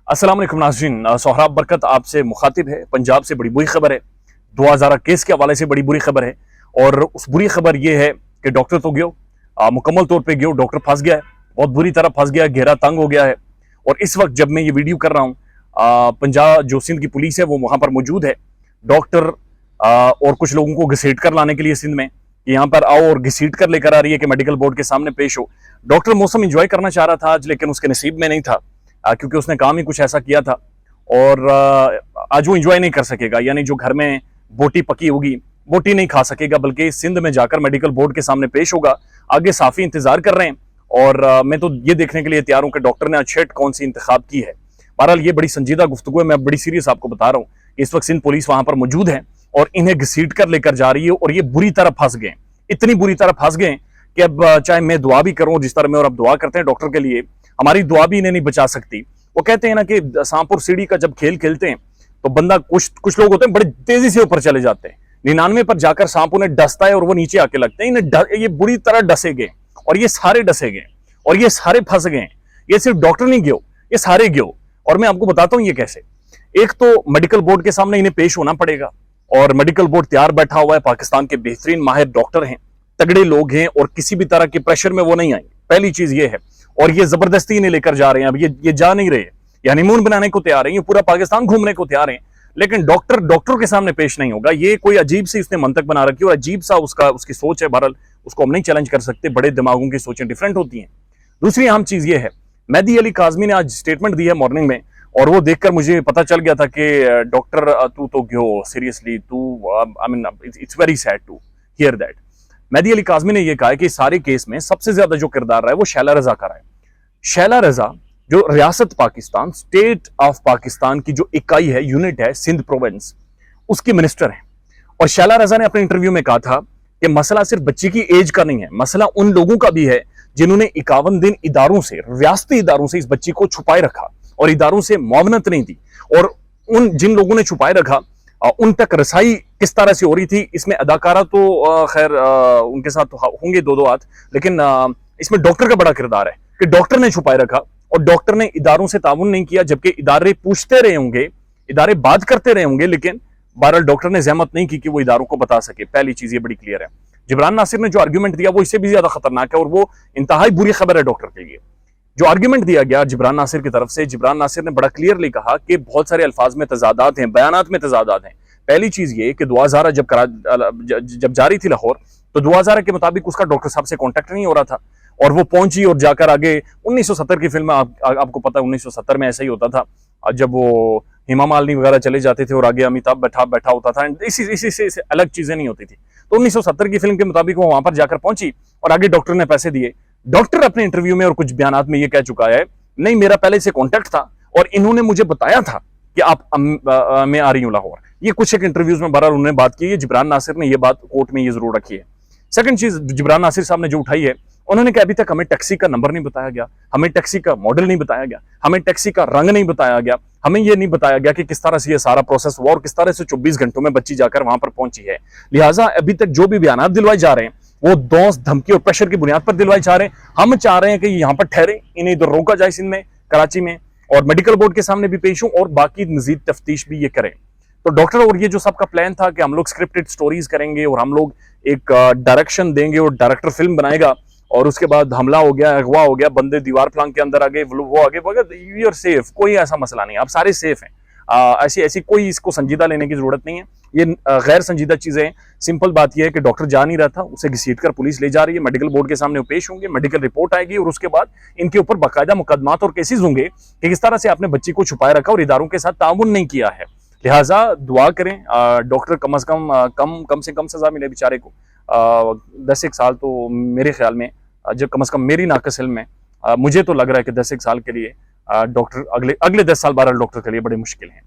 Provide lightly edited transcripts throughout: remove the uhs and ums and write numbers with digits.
अस्सलाम वालेकुम नाज़रीन, सोहराब बरकत आपसे मुखातिब है। पंजाब से बड़ी बुरी खबर है, 2000 केस के हवाले से बड़ी बुरी खबर है। और उस बुरी खबर यह है कि डॉक्टर तो गयो, मुकम्मल तौर पे गयो, डॉक्टर फंस गया है, बहुत बुरी तरह फंस गया है, घेरा तंग हो गया है। और इस वक्त जब मैं ये वीडियो कर रहा हूँ, पंजाब जो सिंध की पुलिस है वो वहां पर मौजूद है। डॉक्टर और कुछ लोगों को घसीट कर लाने के लिए सिंध में यहाँ पर आओ और घसीट कर लेकर आ रही है कि मेडिकल बोर्ड के सामने पेश हो। डॉक्टर मौसम एंजॉय करना चाह रहा था आज, लेकिन उसके नसीब में नहीं था, क्योंकि उसने काम ही कुछ ऐसा किया था। और आज वो एंजॉय नहीं कर सकेगा, यानी जो घर में बोटी पकी होगी बोटी नहीं खा सकेगा, बल्कि सिंध में जाकर मेडिकल बोर्ड के सामने पेश होगा। आगे साफी इंतजार कर रहे हैं और मैं तो ये देखने के लिए तैयार हूं कि डॉक्टर ने अच्छेट कौन सी इंतखाब की है। बहरहाल ये बड़ी संजीदा गुफ्तगू है, मैं बड़ी सीरियस आपको बता रहा हूँ। इस वक्त सिंध पुलिस वहां पर मौजूद है और इन्हें घसीट कर लेकर जा रही है। और ये बुरी तरह फंस गए, इतनी बुरी तरह फंस गए कि अब चाहे मैं दुआ भी करूं जिस तरह मैं और अब दुआ करते हैं डॉक्टर के लिए, हमारी दुआ भी इन्हें नहीं बचा सकती। वो कहते हैं ना कि सांप और सीढ़ी का जब खेल खेलते हैं तो बंदा कुछ लोग होते हैं बड़ी तेजी से ऊपर चले जाते हैं, 99 पर जाकर सांप उन्हें डसता है और वो नीचे आके लगते हैं। इन्हें ये बुरी तरह डसे गए और ये सारे डसे गए और ये सारे फंस गए। ये सिर्फ डॉक्टर नहीं गयो, ये सारे गयो। और मैं आपको बताता हूं ये कैसे। एक तो मेडिकल बोर्ड के सामने इन्हें पेश होना पड़ेगा और मेडिकल बोर्ड तैयार बैठा हुआ है, पाकिस्तान के बेहतरीन माहिर डॉक्टर हैं, तगड़े लोग हैं और किसी भी तरह के प्रेशर में वो नहीं आएंगे, पहली चीज ये है। और ये जबरदस्ती इन्हें लेकर जा रहे हैं, अब ये जा नहीं रहे, ये हनीमून बनाने को तैयार है, ये पूरा पाकिस्तान घूमने को तैयार है, लेकिन डॉक्टर के सामने पेश नहीं होगा। ये कोई अजीब सी इसने मंतक बना रखी है और अजीब सा उसकी सोच है। बहरहाल उसको हम नहीं चैलेंज कर सकते, बड़े दिमागों की सोचें डिफरेंट होती हैं। दूसरी अहम चीज ये है, मेहदी अली काज़मी ने आज स्टेटमेंट दी है मॉर्निंग में, और वो देखकर मुझे पता चल गया था कि डॉक्टर तू तो गयो, सीरियसली तू, I mean it's very sad to hear that. Mehdi Ali Kazmi ने यह कहा है कि सारे केस में सबसे ज्यादा जो किरदार रहा है वो शैला रजा का रहा है। शैला रजा जो रियासत पाकिस्तान, स्टेट ऑफ पाकिस्तान की जो इकाई है, यूनिट है सिंध प्रोविंस, उसकी मिनिस्टर है। और शैला रजा ने अपने इंटरव्यू में कहा था कि मसला सिर्फ बच्ची की एज का नहीं है, मसला उन लोगों का भी है जिन्होंने 51 दिन इदारों से, रियासती इदारों से इस बच्ची को छुपाए रखा और इदारों से मुआवनत नहीं दी। और उन जिन लोगों ने छुपाए रखा उन तक रसाई किस तरह से हो रही थी, इसमें अदाकारा तो खैर उनके साथ होंगे दो हाथ, लेकिन इसमें डॉक्टर का बड़ा किरदार है कि डॉक्टर ने छुपाए रखा और डॉक्टर ने इदारों से ताउन नहीं किया, जबकि इदारे पूछते रहे होंगे, इदारे बात करते रहे होंगे, लेकिन बहरहाल डॉक्टर ने जहमत नहीं की कि वो इदारों को बता सके। पहली चीज ये बड़ी क्लियर है। जिब्रान नासिर ने जो आर्ग्यूमेंट दिया वो इससे भी ज्यादा खतरनाक है और वो इंतहाई बुरी खबर है डॉक्टर के लिए। जो आर्ग्यूमेंट दिया गया जिब्रान नासिर की तरफ से, जिब्रान नासिर ने बड़ा क्लियरली कहा कि बहुत सारे अल्फाज में तजादात हैं, बयानात में तजादात हैं। पहली चीज ये कि दुआ ज़ारा जब जारी थी लाहौर, तो दुआ ज़ारा के मुताबिक उसका डॉक्टर साहब से कॉन्टैक्ट नहीं हो रहा था और वो पहुंची और जाकर आगे 1970 की फिल्म आपको पता है 1970 में ऐसा ही होता था, जब वो हेमा मालिनी वगैरह चले जाते थे और आगे अमिताभ बैठा होता था, इसी से अलग चीजें नहीं होती थी। तो 1970 की फिल्म के मुताबिक वो वहां पर जाकर पहुंची और आगे डॉक्टर ने पैसे दिए। डॉक्टर अपने इंटरव्यू में और कुछ बयानात में ये कह चुका है, नहीं मेरा पहले से कॉन्टैक्ट था और इन्होंने मुझे बताया था कि मैं आ रही हूं लाहौर। ये कुछ एक इंटरव्यूज में बहरहाल उन्होंने बात की है, जिब्रान नासिर ने ये बात कोर्ट में ये जरूर रखी है। सेकंड चीज जिब्रान नासिर साहब ने जो उठाई है, उन्होंने कहा अभी तक हमें टैक्सी का नंबर नहीं बताया गया, हमें टैक्सी का मॉडल नहीं बताया गया, हमें टैक्सी का रंग नहीं बताया गया, हमें यह नहीं बताया गया कि किस तरह से यह सारा प्रोसेस हुआ और किस तरह से 24 घंटों में बच्ची जाकर वहां पर पहुंची है। लिहाजा अभी तक जो भी बयान दिलवाए जा रहे हैं वो दोस्त धमकी और प्रेशर की बुनियाद पर दिलवाए जा रहे हैं। हम चाह रहे हैं कि यहाँ पर ठहरे, इन्हें इधर रोका जाए सिंध में, कराची में, और मेडिकल बोर्ड के सामने भी पेश हो और बाकी मजीद तफ्तीश भी ये करें। तो डॉक्टर और ये जो सबका प्लान था कि हम लोग स्क्रिप्टेड स्टोरीज करेंगे और हम लोग एक डायरेक्शन देंगे और डायरेक्टर फिल्म बनाएगा और उसके बाद हमला हो गया, अगवा हो गया, बंदे दीवार फलांग के अंदर आ गए, वो आगे यू आर सेफ, कोई ऐसा मसला नहीं, आप सारे सेफ हैं। ऐसी कोई इसको संजीदा लेने की जरूरत नहीं है, ये गैर संजीदा चीजें हैं। सिंपल बात यह है कि डॉक्टर जा नहीं रहा था, उसे घसीट कर पुलिस ले जा रही है, मेडिकल बोर्ड के सामने वो पेश होंगे, मेडिकल रिपोर्ट आएगी और उसके बाद इनके ऊपर बाकायदा मुकदमात और केसेस होंगे कि किस तरह से आपने बच्ची को छुपाए रखा और इदारों के साथ ताउन नहीं किया है। लिहाजा दुआ करें डॉक्टर कम से कम सजा मिले बेचारे को। 10 साल तो मेरे ख्याल में, जो कम से कम मेरी नाकस इल्म में, मुझे तो लग रहा है कि 10 साल के लिए डॉक्टर अगले 10 साल 12 डॉक्टर के लिए बड़ी मुश्किल है।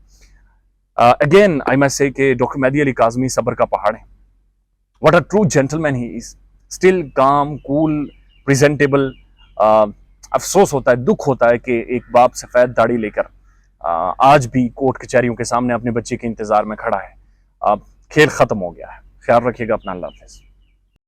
अगेन आई मस्ट से कि डॉक्टर मेहदी अली काज़मी सब्र का पहाड़ है। What a true gentleman he is, still काम, कूल, प्रेजेंटेबल। अफसोस होता है, दुख होता है कि एक बाप सफेद दाढ़ी लेकर आज भी कोर्ट कचहरियों के सामने अपने बच्चे के इंतजार में खड़ा है। खेल खत्म हो गया है। ख्याल रखिएगा अपना, अल्लाह हाफिज़।